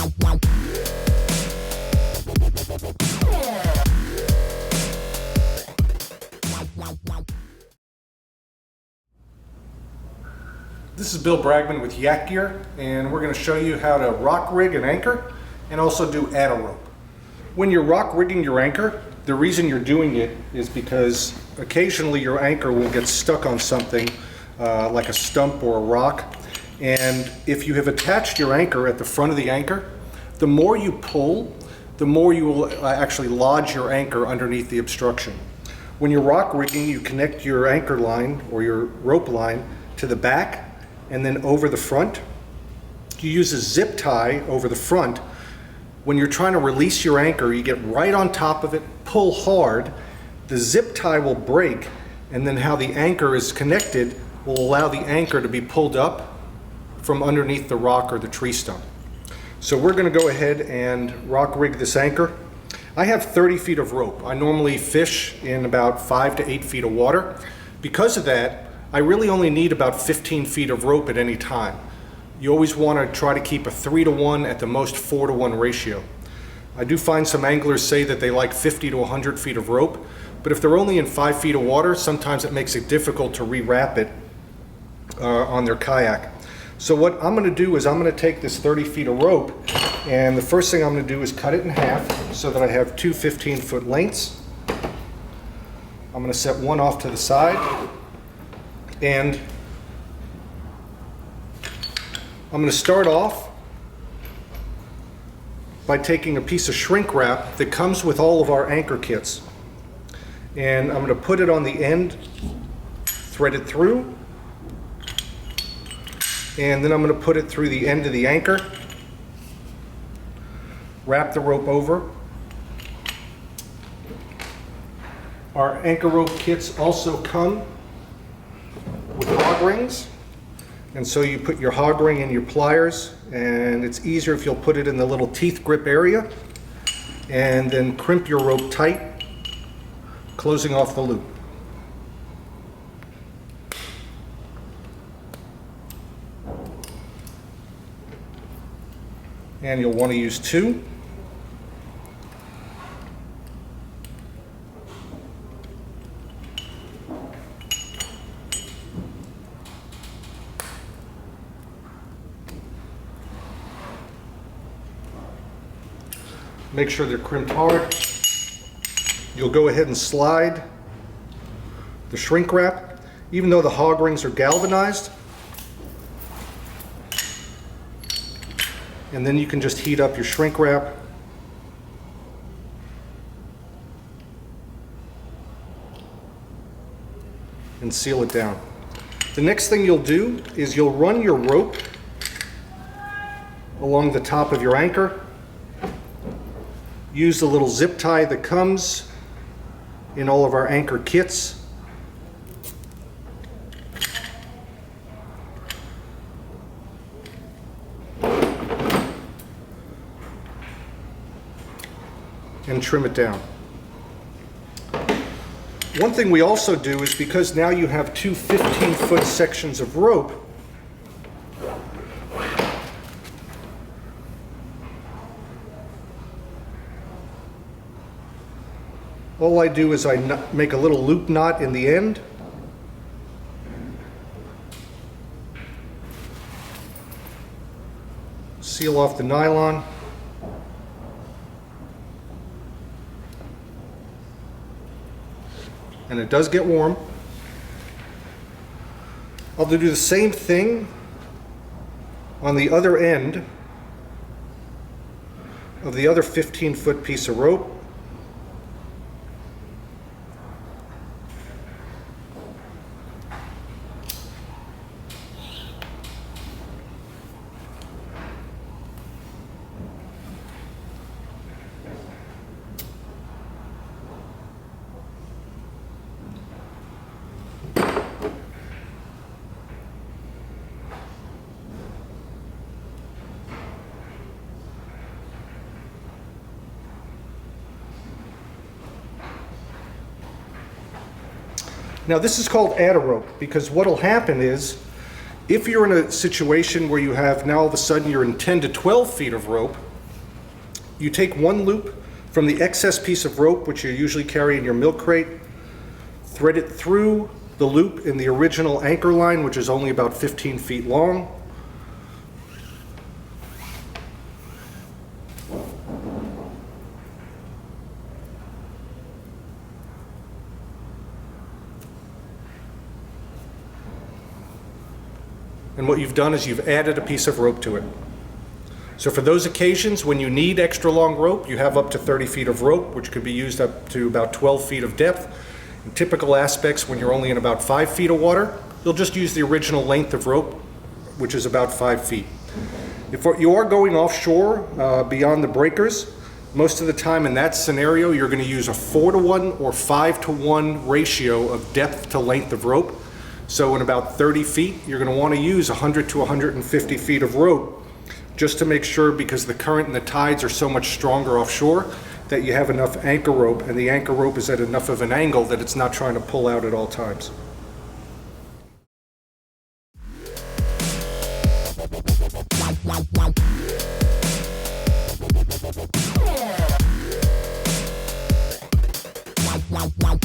This is Bill Bragman with YakGear, and we're going to show you how to rock rig an anchor and also do add a rope. When you're rock rigging your anchor, the reason you're doing it is because occasionally your anchor will get stuck on something like a stump or a rock, and if you have attached your anchor at the front of the anchor, the more you pull, the more you will actually lodge your anchor underneath the obstruction. When you're rock rigging, you connect your anchor line or your rope line to the back and then over the front. You use a zip tie over the front. When you're trying to release your anchor, you get right on top of it, pull hard, the zip tie will break, and then how the anchor is connected will allow the anchor to be pulled up from underneath the rock or the tree stump. So we're going to go ahead and rock rig this anchor. I have 30 feet of rope. I normally fish in about 5 to 8 feet of water. Because of that, I really only need about 15 feet of rope at any time. You always want to try to keep a 3-to-1, at the most 4-to-1 ratio. I do find some anglers say that they like 50 to 100 feet of rope, but if they're only in 5 feet of water, sometimes it makes it difficult to re-wrap it on their kayak. So what I'm going to do is I'm going to take this 30 feet of rope, and the first thing I'm going to do is cut it in half so that I have two 15-foot lengths. I'm going to set one off to the side, and I'm going to start off by taking a piece of shrink wrap that comes with all of our anchor kits, and I'm going to put it on the end, thread it through, and then I'm going to put it through the end of the anchor, wrap the rope over. Our anchor rope kits also come with hog rings, and so you put your hog ring in your pliers, and it's easier if you'll put it in the little teeth grip area, and then crimp your rope tight, closing off the loop. And you'll want to use two. Make sure they're crimped hard. You'll go ahead and slide the shrink wrap. Even though the hog rings are galvanized, and then you can just heat up your shrink wrap. And seal it down. The next thing you'll do is you'll run your rope along the top of your anchor. Use the little zip tie that comes in all of our anchor kits. And trim it down. One thing we also do is, because now you have two 15-foot sections of rope, all I do is I make a little loop knot in the end. Seal off the nylon. And it does get warm. I'll do the same thing on the other end of the other 15-foot piece of rope. Now this is called add a rope, because what will happen is, if you're in a situation where you have now all of a sudden you're in 10 to 12 feet of rope, you take one loop from the excess piece of rope, which you usually carry in your milk crate, thread it through the loop in the original anchor line, which is only about 15 feet long. And what you've done is you've added a piece of rope to it. So for those occasions when you need extra long rope, you have up to 30 feet of rope, which could be used up to about 12 feet of depth. In typical aspects, when you're only in about 5 feet of water, you'll just use the original length of rope, which is about 5 feet. If you are going offshore beyond the breakers, most of the time in that scenario, you're going to use a 4-to-1 or 5-to-1 ratio of depth to length of rope. So in about 30 feet, you're going to want to use 100 to 150 feet of rope just to make sure, because the current and the tides are so much stronger offshore, that you have enough anchor rope, and the anchor rope is at enough of an angle that it's not trying to pull out at all times. Wow.